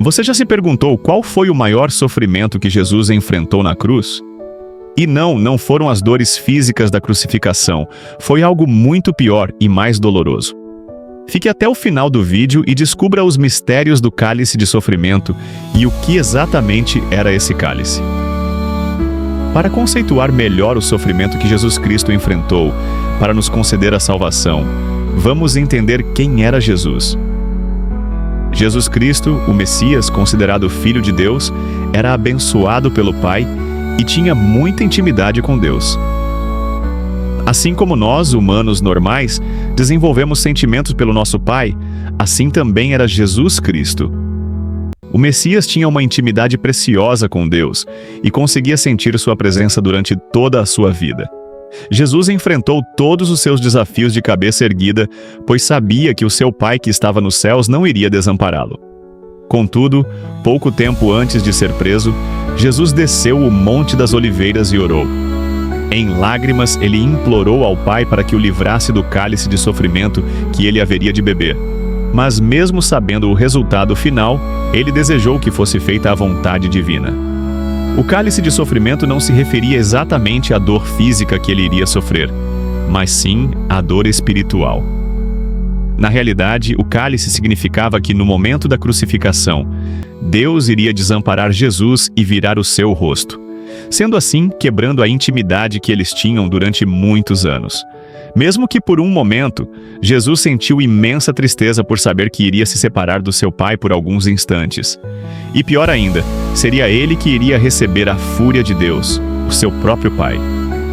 Você já se perguntou qual foi o maior sofrimento que Jesus enfrentou na cruz? E não foram as dores físicas da crucificação, foi algo muito pior e mais doloroso. Fique até o final do vídeo e descubra os mistérios do cálice de sofrimento e o que exatamente era esse cálice. Para conceituar melhor o sofrimento que Jesus Cristo enfrentou para nos conceder a salvação, vamos entender quem era Jesus. Jesus Cristo, o Messias, considerado Filho de Deus, era abençoado pelo Pai e tinha muita intimidade com Deus. Assim como nós, humanos normais, desenvolvemos sentimentos pelo nosso Pai, assim também era Jesus Cristo. O Messias tinha uma intimidade preciosa com Deus e conseguia sentir sua presença durante toda a sua vida. Jesus enfrentou todos os seus desafios de cabeça erguida, pois sabia que o seu Pai que estava nos céus não iria desampará-lo. Contudo, pouco tempo antes de ser preso, Jesus desceu o Monte das Oliveiras e orou. Em lágrimas, ele implorou ao Pai para que o livrasse do cálice de sofrimento que ele haveria de beber. Mas mesmo sabendo o resultado final, ele desejou que fosse feita a vontade divina. O cálice de sofrimento não se referia exatamente à dor física que ele iria sofrer, mas sim à dor espiritual. Na realidade, o cálice significava que no momento da crucificação, Deus iria desamparar Jesus e virar o seu rosto, sendo assim quebrando a intimidade que eles tinham durante muitos anos. Mesmo que por um momento, Jesus sentiu imensa tristeza por saber que iria se separar do seu Pai por alguns instantes. E pior ainda, seria ele que iria receber a fúria de Deus, o seu próprio Pai.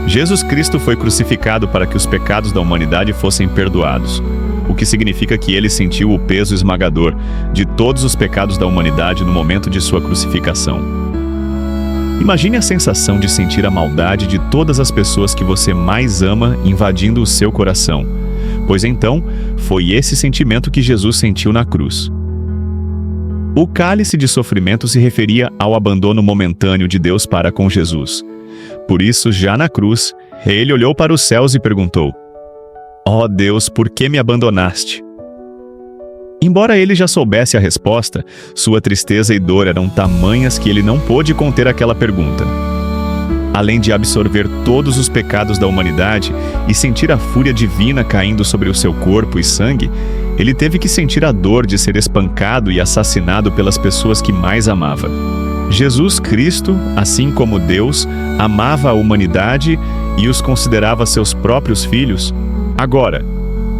Jesus Cristo foi crucificado para que os pecados da humanidade fossem perdoados, o que significa que ele sentiu o peso esmagador de todos os pecados da humanidade no momento de sua crucificação. Imagine a sensação de sentir a maldade de todas as pessoas que você mais ama invadindo o seu coração, pois então foi esse sentimento que Jesus sentiu na cruz. O cálice de sofrimento se referia ao abandono momentâneo de Deus para com Jesus. Por isso, já na cruz, ele olhou para os céus e perguntou: "Ó Deus, por que me abandonaste?" Embora ele já soubesse a resposta, sua tristeza e dor eram tamanhas que ele não pôde conter aquela pergunta. Além de absorver todos os pecados da humanidade e sentir a fúria divina caindo sobre o seu corpo e sangue, ele teve que sentir a dor de ser espancado e assassinado pelas pessoas que mais amava. Jesus Cristo, assim como Deus, amava a humanidade e os considerava seus próprios filhos. Agora,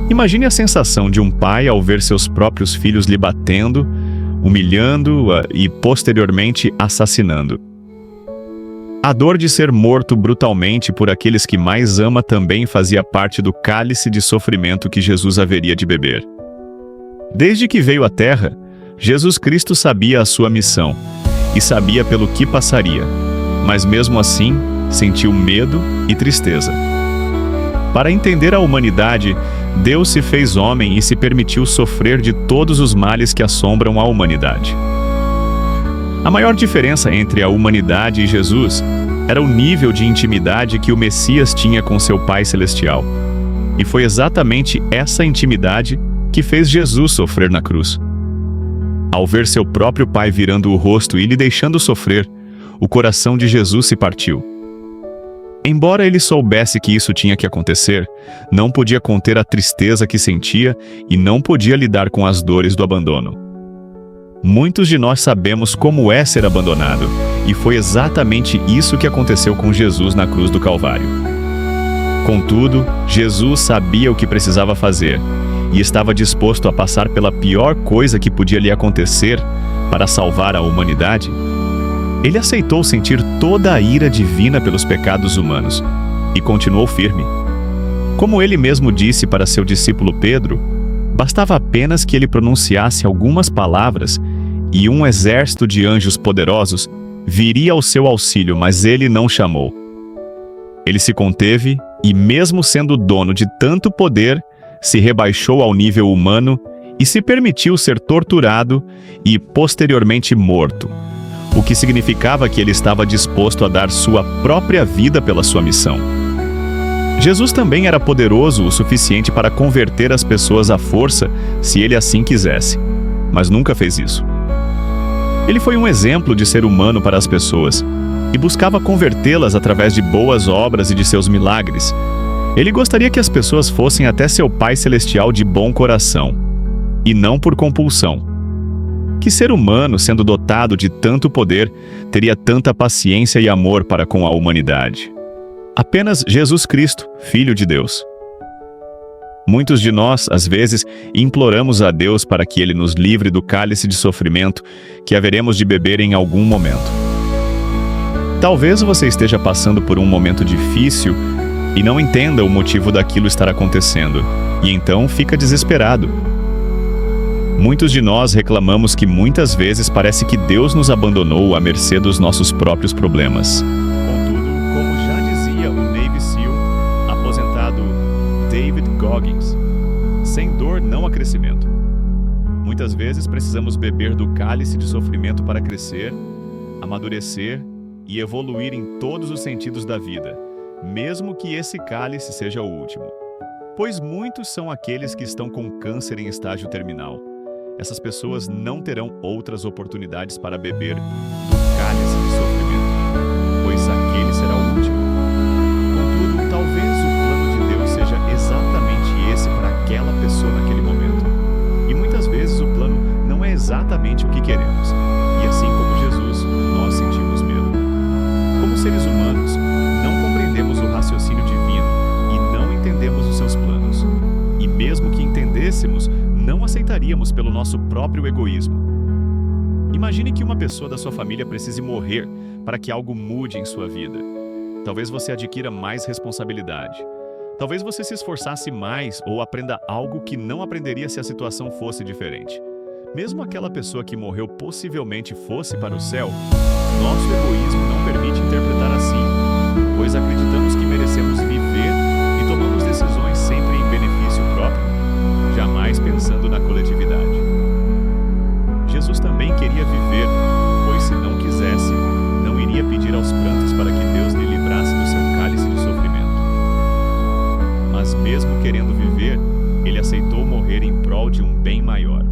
imagine a sensação de um pai ao ver seus próprios filhos lhe batendo, humilhando e posteriormente assassinando. A dor de ser morto brutalmente por aqueles que mais ama também fazia parte do cálice de sofrimento que Jesus haveria de beber. Desde que veio à Terra, Jesus Cristo sabia a sua missão e sabia pelo que passaria, mas mesmo assim sentiu medo e tristeza. Para entender a humanidade, Deus se fez homem e se permitiu sofrer de todos os males que assombram a humanidade. A maior diferença entre a humanidade e Jesus era o nível de intimidade que o Messias tinha com seu Pai Celestial. E foi exatamente essa intimidade que fez Jesus sofrer na cruz. Ao ver seu próprio Pai virando o rosto e lhe deixando sofrer, o coração de Jesus se partiu. Embora ele soubesse que isso tinha que acontecer, não podia conter a tristeza que sentia e não podia lidar com as dores do abandono. Muitos de nós sabemos como é ser abandonado, e foi exatamente isso que aconteceu com Jesus na cruz do Calvário. Contudo, Jesus sabia o que precisava fazer, e estava disposto a passar pela pior coisa que podia lhe acontecer para salvar a humanidade. Ele aceitou sentir toda a ira divina pelos pecados humanos e continuou firme. Como ele mesmo disse para seu discípulo Pedro, bastava apenas que ele pronunciasse algumas palavras e um exército de anjos poderosos viria ao seu auxílio, mas ele não chamou. Ele se conteve e, mesmo sendo dono de tanto poder, se rebaixou ao nível humano e se permitiu ser torturado e posteriormente morto, o que significava que ele estava disposto a dar sua própria vida pela sua missão. Jesus também era poderoso o suficiente para converter as pessoas à força se ele assim quisesse, mas nunca fez isso. Ele foi um exemplo de ser humano para as pessoas e buscava convertê-las através de boas obras e de seus milagres. Ele gostaria que as pessoas fossem até seu Pai Celestial de bom coração, e não por compulsão. Que ser humano, sendo dotado de tanto poder, teria tanta paciência e amor para com a humanidade? Apenas Jesus Cristo, Filho de Deus. Muitos de nós, às vezes, imploramos a Deus para que Ele nos livre do cálice de sofrimento que haveremos de beber em algum momento. Talvez você esteja passando por um momento difícil e não entenda o motivo daquilo estar acontecendo, e então fica desesperado. Muitos de nós reclamamos que muitas vezes parece que Deus nos abandonou à mercê dos nossos próprios problemas. Contudo, como já dizia o Navy SEAL, aposentado David Goggins, sem dor não há crescimento. Muitas vezes precisamos beber do cálice de sofrimento para crescer, amadurecer e evoluir em todos os sentidos da vida, mesmo que esse cálice seja o último. Pois muitos são aqueles que estão com câncer em estágio terminal. Essas pessoas não terão outras oportunidades para beber do cálice de sofrimento, pois aquele será o último. Contudo, talvez o plano de Deus seja exatamente esse para aquela pessoa naquele momento. E muitas vezes o plano não é exatamente o que queremos. E assim como Jesus, nós sentimos medo. Como seres humanos, não compreendemos o raciocínio divino e não entendemos os seus planos. E mesmo que entendêssemos, não aceitaríamos pelo nosso próprio egoísmo. Imagine que uma pessoa da sua família precise morrer para que algo mude em sua vida. Talvez você adquira mais responsabilidade. Talvez você se esforçasse mais ou aprenda algo que não aprenderia se a situação fosse diferente. Mesmo aquela pessoa que morreu possivelmente fosse para o céu, nosso egoísmo não permite interpretar assim, pois acreditamos que merecemos viver e tomamos decisões sempre em benefício próprio, jamais pensando na coletividade. Jesus também queria viver, pois se não quisesse, não iria pedir aos prantos para que Deus lhe livrasse do seu cálice de sofrimento. Mas mesmo querendo viver, ele aceitou morrer em prol de um bem maior.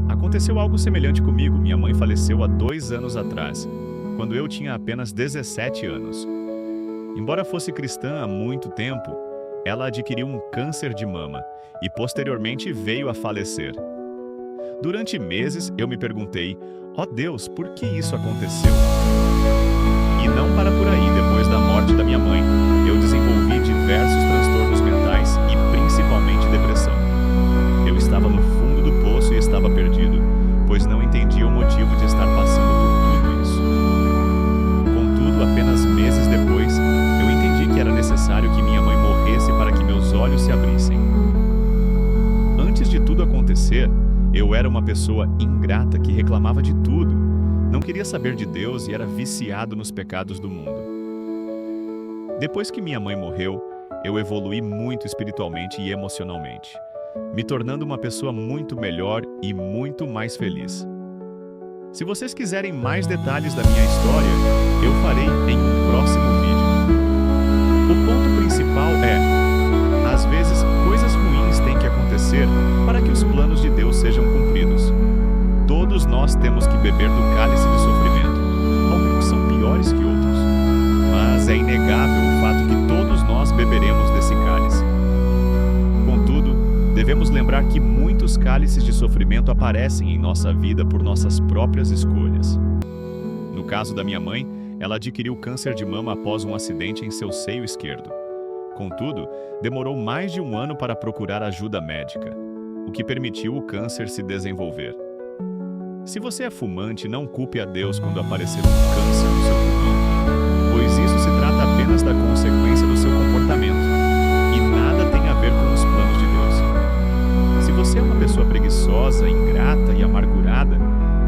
Aconteceu algo semelhante comigo. Minha mãe faleceu há 2 anos atrás, quando eu tinha apenas 17 anos. Embora fosse cristã há muito tempo, ela adquiriu um câncer de mama e posteriormente veio a falecer. Durante meses eu me perguntei, ó Deus, por que isso aconteceu? E não para por aí, depois da morte da minha mãe, eu desenvolvi diversos transtornos mentais e principalmente depressão. Eu estava no fundo do poço e estava perdido, pois não entendia o motivo de estar passando por tudo isso. Contudo, apenas meses depois, eu entendi que era necessário que minha mãe morresse para que meus olhos se abrissem. Antes de tudo acontecer, eu era uma pessoa ingrata que reclamava de tudo, não queria saber de Deus e era viciado nos pecados do mundo. Depois que minha mãe morreu, eu evoluí muito espiritualmente e emocionalmente, me tornando uma pessoa muito melhor e muito mais feliz. Se vocês quiserem mais detalhes da minha história, eu farei em um próximo vídeo. O ponto principal é, às vezes, coisas ruins têm que acontecer para que os planos de Deus sejam cumpridos. Todos nós temos que beber do cálice de sofrimento. Alguns são piores que outros, mas é inegável o fato que todos nós beberemos desse cálice. Contudo, devemos lembrar que muitos cálices de sofrimento aparecem em nossa vida por nossas próprias escolhas. No caso da minha mãe, ela adquiriu câncer de mama após um acidente em seu seio esquerdo. Contudo, demorou mais de 1 ano para procurar ajuda médica, o que permitiu o câncer se desenvolver. Se você é fumante, não culpe a Deus quando aparecer um câncer no seu pulmão, pois isso se trata apenas da consequência do seu comportamento e nada tem a ver com os planos de Deus. Se você é uma pessoa preguiçosa, ingrata e amargurada,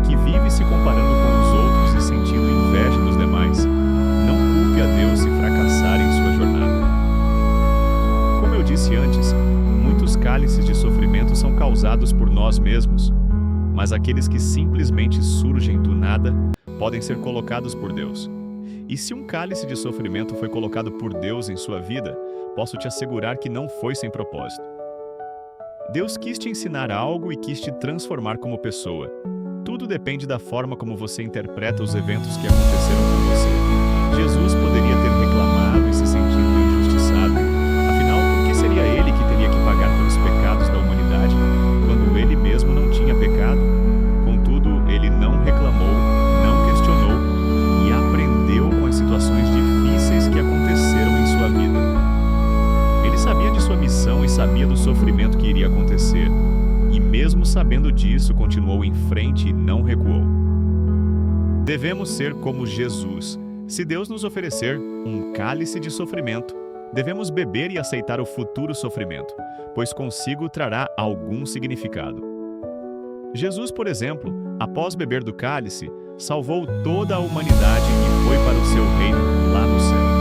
que vive se comparando com os outros e sentindo inveja dos demais, não culpe a Deus se fracassar em sua jornada. Como eu disse antes, muitos cálices de sofrimento são causados por nós mesmos, mas aqueles que simplesmente surgem do nada podem ser colocados por Deus. E se um cálice de sofrimento foi colocado por Deus em sua vida, posso te assegurar que não foi sem propósito. Deus quis te ensinar algo e quis te transformar como pessoa. Tudo depende da forma como você interpreta os eventos que aconteceram com você. Jesus poderia ter reclamado e se sentido injustiçado. Afinal, por que seria ele que teria que pagar pelos pecados da humanidade, quando ele mesmo não tinha pecado? Contudo, ele não reclamou, não questionou e aprendeu com as situações difíceis que aconteceram em sua vida. Ele sabia de sua missão e sabia do sofrimento que iria acontecer. E mesmo sabendo disso, continuou em frente e não recuou. Devemos ser como Jesus. Se Deus nos oferecer um cálice de sofrimento, devemos beber e aceitar o futuro sofrimento, pois consigo trará algum significado. Jesus, por exemplo, após beber do cálice, salvou toda a humanidade e foi para o seu reino lá no céu.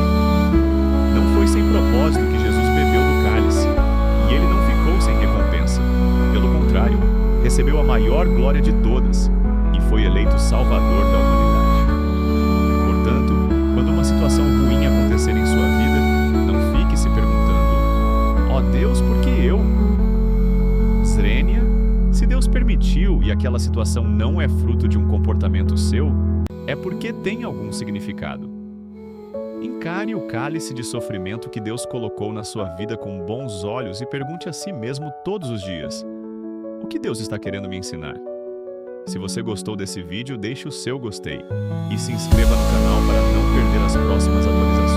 Não foi sem propósito que Jesus bebeu do cálice, e ele não ficou sem recompensa. Pelo contrário, recebeu a maior glória de todas e foi eleito Salvador da humanidade. Portanto, quando uma situação ruim acontecer em sua vida, não fique se perguntando: ó Deus, por que eu? Zrenia, se Deus permitiu e aquela situação não é fruto de um comportamento seu, é porque tem algum significado. Encare o cálice de sofrimento que Deus colocou na sua vida com bons olhos e pergunte a si mesmo todos os dias: o que Deus está querendo me ensinar? Se você gostou desse vídeo, deixe o seu gostei e se inscreva no canal para não perder as próximas atualizações.